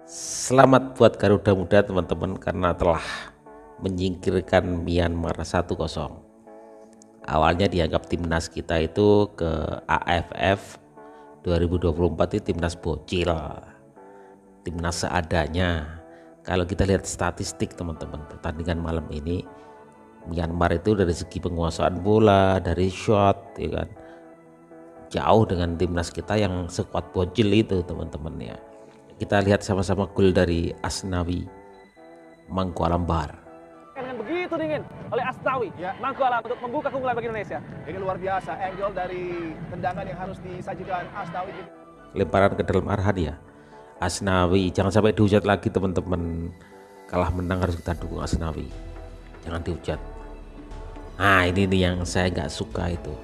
Selamat buat Garuda Muda teman-teman karena telah menyingkirkan Myanmar 1-0. Awalnya dianggap timnas kita itu ke AFF 2024 itu timnas bocil, timnas seadanya. Kalau kita lihat statistik teman-teman, pertandingan malam ini Myanmar itu dari segi penguasaan bola, dari shot ya kan, jauh dengan timnas kita yang sekuat bocil itu teman-teman ya. Kita lihat sama-sama gol dari Asnawi Mangku Alam Bahar. Dengan begitu dingin oleh Asnawi Mangku Alam untuk membuka keunggulan bagi Indonesia. Ini luar biasa angle dari tendangan yang harus disajikan Asnawi. Lemparan ke dalam Arhan ya. Asnawi jangan sampai dihujat lagi teman-teman. Kalah menang harus kita dukung Asnawi. Jangan dihujat. Nah ini nih yang saya nggak suka itu.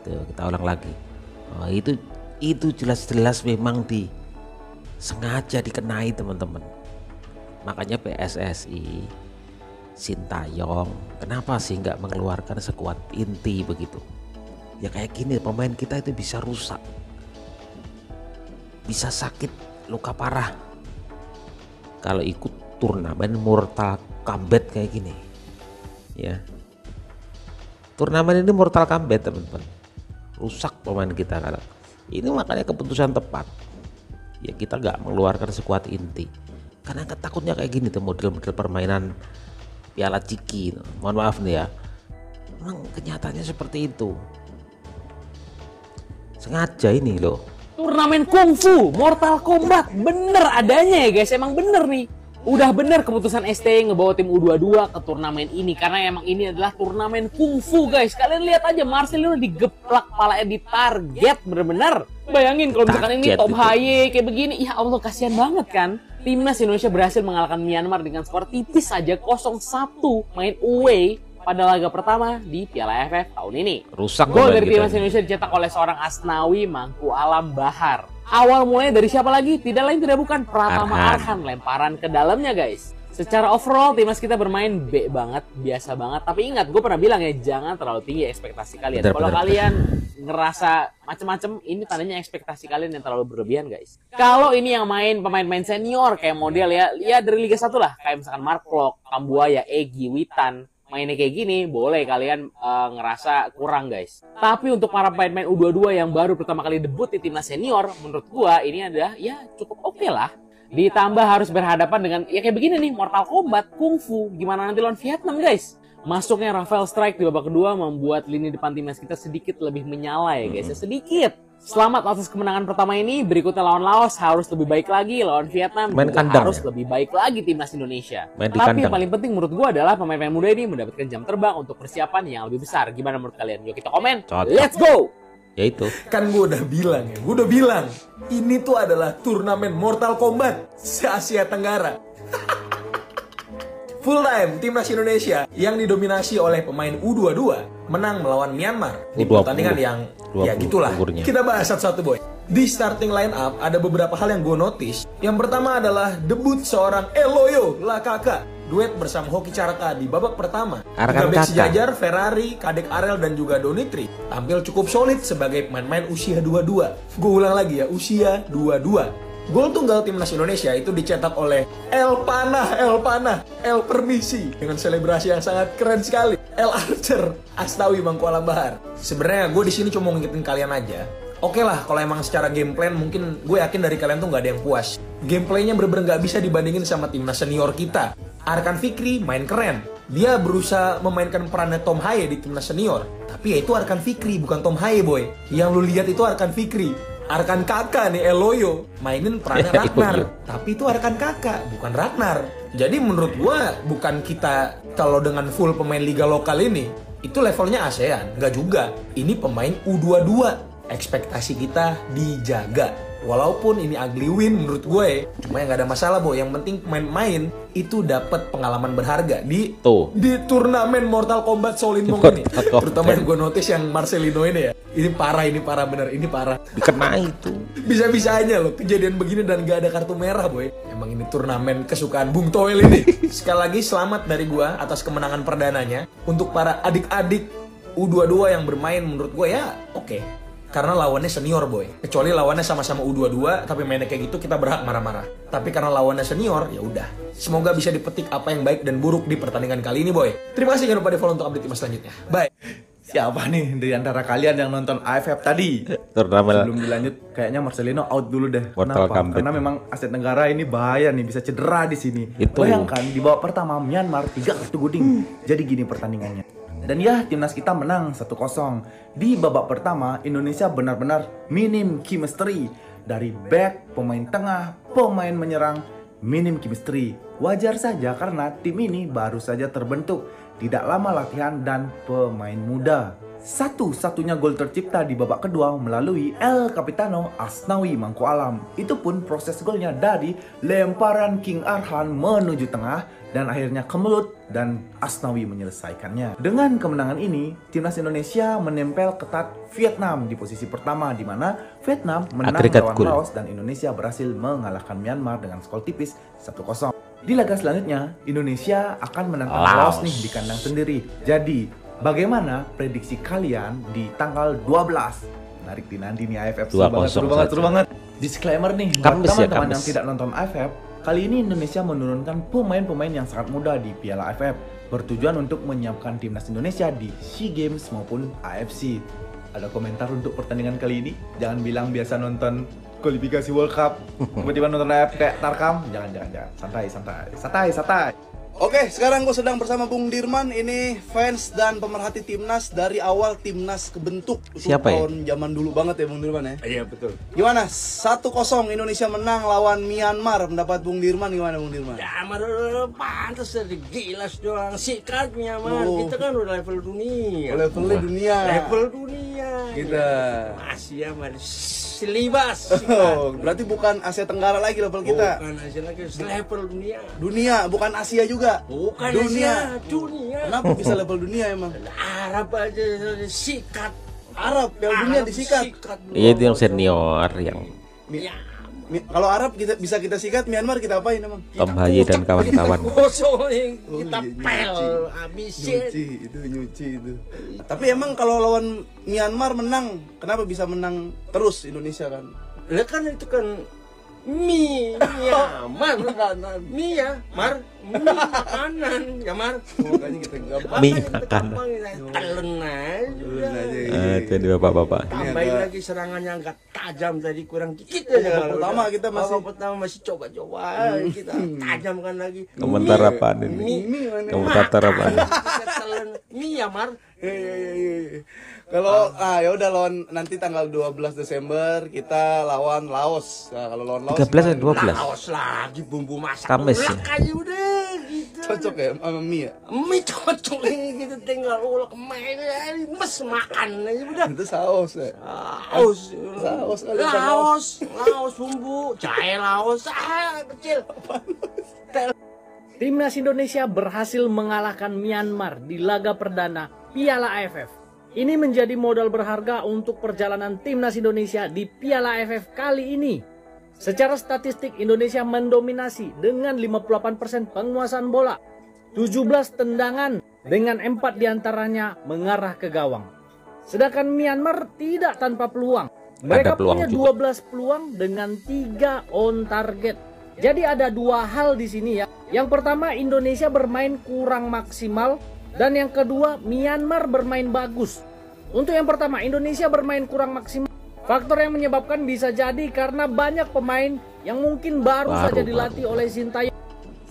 Tuh, kita ulang lagi. Oh, itu jelas-jelas memang sengaja dikenai teman-teman. Makanya PSSI Sintayong kenapa sih nggak mengeluarkan sekuat inti begitu ya, kayak gini pemain kita itu bisa rusak, bisa sakit, luka parah kalau ikut turnamen Mortal Kombat kayak gini ya. Turnamen ini Mortal Kombat teman-teman, rusak pemain kita kalau ini. Makanya keputusan tepat ya, kita nggak mengeluarkan sekuat inti karena takutnya kayak gini tuh model-model permainan Piala Ciki. Mohon maaf nih ya, memang kenyataannya seperti itu, sengaja ini loh. Turnamen kungfu Mortal Kombat bener adanya ya guys, emang bener nih. Udah bener keputusan ST ngebawa tim U22 ke turnamen ini karena emang ini adalah turnamen kungfu guys. Kalian lihat aja Marcelino digeplak, palanya ditarget bener-bener. Bayangin kalau misalkan ini top high kayak begini, ya Allah kasihan banget kan. Timnas Indonesia berhasil mengalahkan Myanmar dengan skor tipis saja 0-1 main away pada laga pertama di Piala AFF tahun ini. Rusak gol dari timnas Indonesia dicetak oleh seorang Asnawi Mangku Alam Bahar. Awal mulai dari siapa lagi? Tidak lain tidak bukan Pratama Arhan. Lemparan ke dalamnya guys. Secara overall timnas kita bermain B banget, biasa banget. Tapi ingat, gue pernah bilang ya, jangan terlalu tinggi ekspektasi kalian. Kalau kalian ngerasa macem-macem, ini tandanya ekspektasi kalian yang terlalu berlebihan guys. Kalau ini yang main pemain-pemain senior kayak model ya dari Liga 1 lah, kayak misalkan Mark Klok, Kambuaya, Egy, Witan, mainnya kayak gini, boleh kalian ngerasa kurang guys. Tapi untuk para pemain-pemain U22 yang baru pertama kali debut di timnas senior, menurut gua ini adalah ya cukup oke lah. Ditambah harus berhadapan dengan ya kayak begini nih, Mortal Kombat, Kungfu, gimana nanti lawan Vietnam guys. Masuknya Rafael Strike di babak kedua membuat lini depan timnas kita sedikit lebih menyala ya guys, ya sedikit. Selamat atas kemenangan pertama ini. Berikutnya lawan Laos harus lebih baik lagi, lawan Vietnam harus lebih baik lagi timnas Indonesia. Tapi yang paling penting menurut gua adalah pemain-pemain muda ini mendapatkan jam terbang untuk persiapan yang lebih besar. Gimana menurut kalian? Yuk kita komen. Let's go. Ya itu. Kan gue udah bilang ini tuh adalah turnamen Mortal Kombat se-Asia Tenggara. Full time timnas Indonesia yang didominasi oleh pemain U22 menang melawan Myanmar di pertandingan yang ya gitulah. Kita bahas satu-satu boy. Di starting line up ada beberapa hal yang gue notice. Yang pertama adalah debut seorang Eloyo Lakaka, duet bersama Hoki Caraka di babak pertama. Tiga bek sejajar Ferrari, Kadek Arel dan juga Donitri tampil cukup solid sebagai pemain-pemain usia 22. Gue ulang lagi ya, usia 22. Gol tunggal timnas Indonesia itu dicetak oleh El Panah, El Permisi dengan selebrasi yang sangat keren sekali. El Archer, Asnawi Mangku Alam Bahar. Sebenarnya gue di sini cuma mau ngingetin kalian aja. Oke lah, kalau emang secara game plan mungkin gue yakin dari kalian tuh nggak ada yang puas. Gameplaynya bener-bener nggak bisa dibandingin sama timnas senior kita. Arkan Fikri main keren. Dia berusaha memainkan perannya Tom Haye di timnas senior. Tapi ya itu Arkan Fikri, bukan Tom Haye boy. Yang lu lihat itu Arkan Fikri. Arkan kakak nih Eloyo mainin perannya Ragnar, tapi itu Arkan kakak bukan Ragnar. Jadi menurut gua bukan kita kalau dengan full pemain liga lokal ini itu levelnya ASEAN, nggak juga. Ini pemain U22, ekspektasi kita dijaga. Walaupun ini ugly win menurut gue, cuma yang gak ada masalah boy. Yang penting pemain-pemain itu dapat pengalaman berharga di turnamen Mortal Kombat Shaolin Monk ini. Terutama yang gue notice yang Marcelino ini ya. Ini parah bener, ini parah. Dikenai itu. Bisa-bisanya loh kejadian begini dan gak ada kartu merah boy. Emang ini turnamen kesukaan Bung Toel ini. Sekali lagi selamat dari gue atas kemenangan perdananya. Untuk para adik-adik U22 yang bermain menurut gue ya oke. karena lawannya senior boy. Kecuali lawannya sama-sama U22 tapi mainnya kayak gitu, kita berhak marah-marah. Tapi karena lawannya senior, ya udah. Semoga bisa dipetik apa yang baik dan buruk di pertandingan kali ini boy. Terima kasih, jangan lupa di follow untuk update timnas selanjutnya. Bye. Siapa nih dari antara kalian yang nonton AFF tadi? Sebelum dilanjut, kayaknya Marcelino out dulu deh. Kenapa? Karena memang Asia Tenggara ini bahaya nih, bisa cedera di sini. Bayangkan di babak pertama Myanmar 3-1 Goding. Jadi gini pertandingannya. Dan ya, timnas kita menang 1-0. Di babak pertama, Indonesia benar-benar minim chemistry. Dari back, pemain tengah, pemain menyerang, minim chemistry. Wajar saja karena tim ini baru saja terbentuk, tidak lama latihan dan pemain muda. Satu-satunya gol tercipta di babak kedua melalui El Capitano Asnawi Mangku Alam. Itu pun proses golnya dari lemparan King Arhan menuju tengah dan akhirnya kemelut dan Asnawi menyelesaikannya. Dengan kemenangan ini, timnas Indonesia menempel ketat Vietnam di posisi pertama, di mana Vietnam menang lawan Laos dan Indonesia berhasil mengalahkan Myanmar dengan skor tipis 1-0. Di laga selanjutnya, Indonesia akan menantang Laos nih di kandang sendiri. Jadi, bagaimana prediksi kalian di tanggal 12? Menarik dinanti nih AFF. Seru banget. Disclaimer nih, buat teman-teman yang tidak nonton AFF, kali ini Indonesia menurunkan pemain-pemain yang sangat muda di Piala AFF, bertujuan untuk menyiapkan timnas Indonesia di SEA Games maupun AFC. Ada komentar untuk pertandingan kali ini? Jangan bilang biasa nonton kualifikasi World Cup, tiba-tiba nonton AFF kayak Tarkam. Jangan. Santai. Oke, sekarang gue sedang bersama Bung Dirman. Ini fans dan pemerhati timnas dari awal timnas kebentuk. Siapa ya? Tahun zaman dulu banget ya Bung Dirman ya? Iya betul. Gimana? 1-0 Indonesia menang lawan Myanmar. Pendapat Bung Dirman gimana Bung Dirman? Ya pantas dari gilas doang sikatnya Myanmar. Kita kan udah level dunia. Levelnya dunia. Level dunia. Kita Asia masih selibas. Berarti bukan Asia Tenggara lagi level kita. Bukan Asia lagi, level dunia. Dunia, bukan Asia juga. Bukan dunia. Asia, dunia. Kenapa bisa level dunia emang? Arab aja sikat. Arab, yang dunia disikat. Iya, itu yang senior yang. Ya. Kalau Arab bisa kita sikat, Myanmar kita apain emang? Tom Haye dan kawan-kawan. Kita pel, habisin. Nyuci itu. Tapi emang kalau lawan Myanmar menang, kenapa bisa menang terus Indonesia kan? Lihat kan itu kan Myanmar, Myanmar, makanan, ya Mar. Makanya kita Mie makanan. Telen aja. Jadi bapak-bapak. Tambahin lagi serangannya agak tajam tadi, kurang dikit aja. Pertama kita masih coba-coba, kita tajamkan lagi. Komentar apaan ini? Komentar apaan? Myanmar. Kalau ya udah lawan nanti tanggal 12 Desember kita lawan Laos. Nah, kalau lawan Laos 13 atau 12? Laos lagi bumbu masak. Kamis ya? Aja udah gitu. Cocok ya sama mie ya? Mie cocok gitu, tinggal ulek mes makan aja udah. Itu saus ya? Laos bumbu, jahe Laos, kecil. Timnas Indonesia berhasil mengalahkan Myanmar di laga perdana Piala AFF. Ini menjadi modal berharga untuk perjalanan timnas Indonesia di Piala AFF kali ini. Secara statistik Indonesia mendominasi dengan 58% penguasaan bola, 17 tendangan dengan 4 diantaranya mengarah ke gawang. Sedangkan Myanmar tidak tanpa peluang. Mereka punya 12 peluang dengan 3 on target. Jadi ada 2 hal di sini ya. Yang pertama, Indonesia bermain kurang maksimal. Dan yang kedua, Myanmar bermain bagus. Untuk yang pertama, Indonesia bermain kurang maksimal. Faktor yang menyebabkan bisa jadi karena banyak pemain yang mungkin baru saja dilatih oleh Sintayong.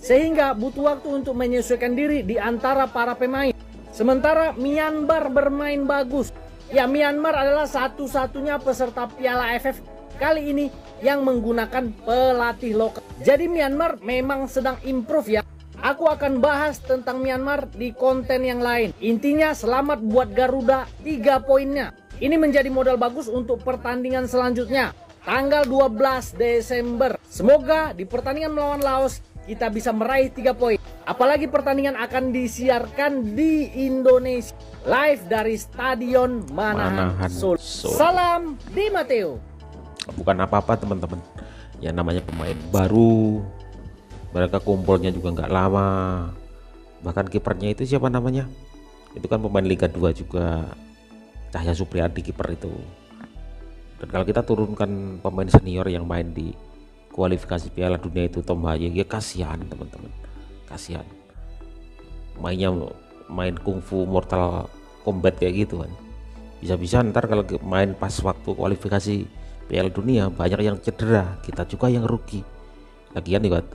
Sehingga butuh waktu untuk menyesuaikan diri di antara para pemain. Sementara Myanmar bermain bagus. Ya, Myanmar adalah satu-satunya peserta Piala AFF kali ini yang menggunakan pelatih lokal. Jadi Myanmar memang sedang improve ya. Aku akan bahas tentang Myanmar di konten yang lain. Intinya selamat buat Garuda 3 poinnya. Ini menjadi modal bagus untuk pertandingan selanjutnya. Tanggal 12 Desember. Semoga di pertandingan melawan Laos kita bisa meraih 3 poin. Apalagi pertandingan akan disiarkan di Indonesia. Live dari Stadion Manahan Solo. Salam di Mateo. Bukan apa-apa teman-teman. Ya namanya pemain baru. Mereka kumpulnya juga nggak lama. Bahkan kipernya itu siapa namanya? Itu kan pemain Liga 2 juga, Cahya Supriyadi kiper itu. Dan kalau kita turunkan pemain senior yang main di kualifikasi Piala Dunia itu Tom Haye, ya kasihan teman-teman, kasihan. Main kungfu Mortal Kombat kayak gitu kan. Bisa-bisa ntar kalau main pas waktu kualifikasi Piala Dunia banyak yang cedera, kita juga yang rugi. Lagian juga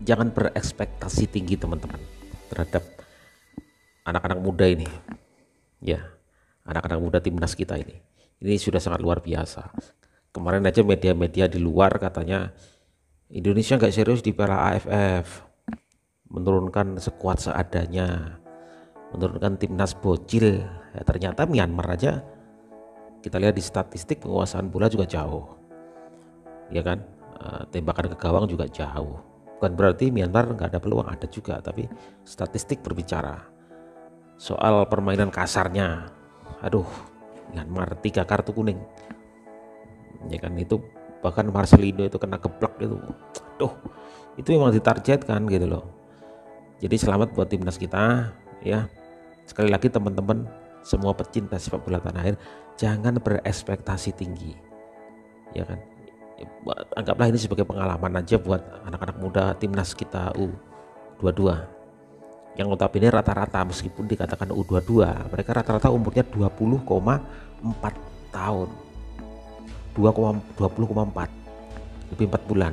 jangan berekspektasi tinggi teman-teman terhadap anak-anak muda ini. Ya, anak-anak muda timnas kita ini sudah sangat luar biasa. Kemarin aja media-media di luar katanya Indonesia nggak serius di Piala AFF, menurunkan skuad seadanya, menurunkan timnas bocil. Ya, ternyata Myanmar aja kita lihat di statistik penguasaan bola juga jauh, ya kan, tembakan ke gawang juga jauh. Bukan berarti Myanmar nggak ada peluang, ada juga, tapi statistik berbicara. Soal permainan kasarnya, aduh, Myanmar 3 kartu kuning, ya kan, itu bahkan Marcelino itu kena geblek itu, aduh, itu memang ditargetkan gitu loh. Jadi selamat buat timnas kita ya. Sekali lagi teman-teman semua pecinta sepak bola tanah air, jangan berekspektasi tinggi, ya kan. Anggaplah ini sebagai pengalaman aja buat anak-anak muda timnas kita U22 yang notabene rata-rata meskipun dikatakan U22, mereka rata-rata umurnya 20,4 tahun, 20,4, lebih 4 bulan.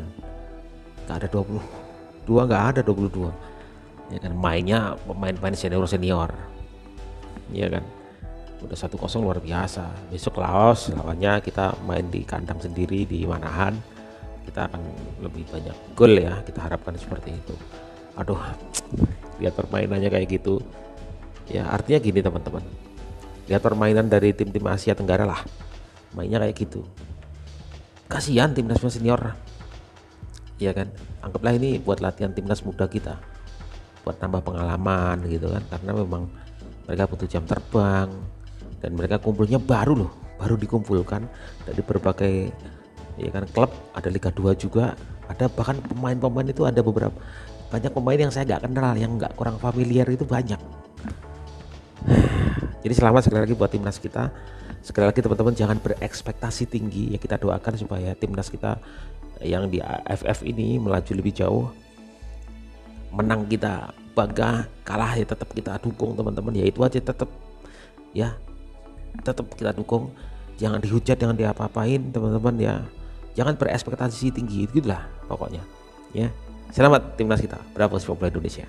Nggak ada 22, nggak ada 22, ya kan. Mainnya pemain-pemain senior, ya kan. Udah 1-0 luar biasa. Besok Laos lawannya kita main di kandang sendiri di Manahan, kita akan lebih banyak gol ya, kita harapkan seperti itu. Aduh, lihat permainannya kayak gitu ya. Artinya gini teman-teman, lihat permainan dari tim-tim Asia Tenggara lah, mainnya kayak gitu. Kasihan timnas senior, ya kan. Anggaplah ini buat latihan timnas muda kita, buat nambah pengalaman gitu kan, karena memang mereka butuh jam terbang dan mereka kumpulnya baru dikumpulkan dari berbagai, ya kan, klub. Ada Liga 2 juga, ada bahkan pemain-pemain itu ada banyak pemain yang saya nggak kenal, yang nggak, kurang familiar itu banyak. Jadi selamat sekali lagi buat timnas kita. Sekali lagi teman-teman jangan berekspektasi tinggi ya, kita doakan supaya timnas kita yang di AFF ini melaju lebih jauh. Menang kita bangga, kalah ya tetap kita dukung teman-teman, ya itu aja, tetap kita dukung. Jangan dihujat, jangan diapa-apain teman-teman ya. Jangan berekspektasi tinggi, gitulah pokoknya ya. Selamat timnas kita, bravo sepak bola Indonesia.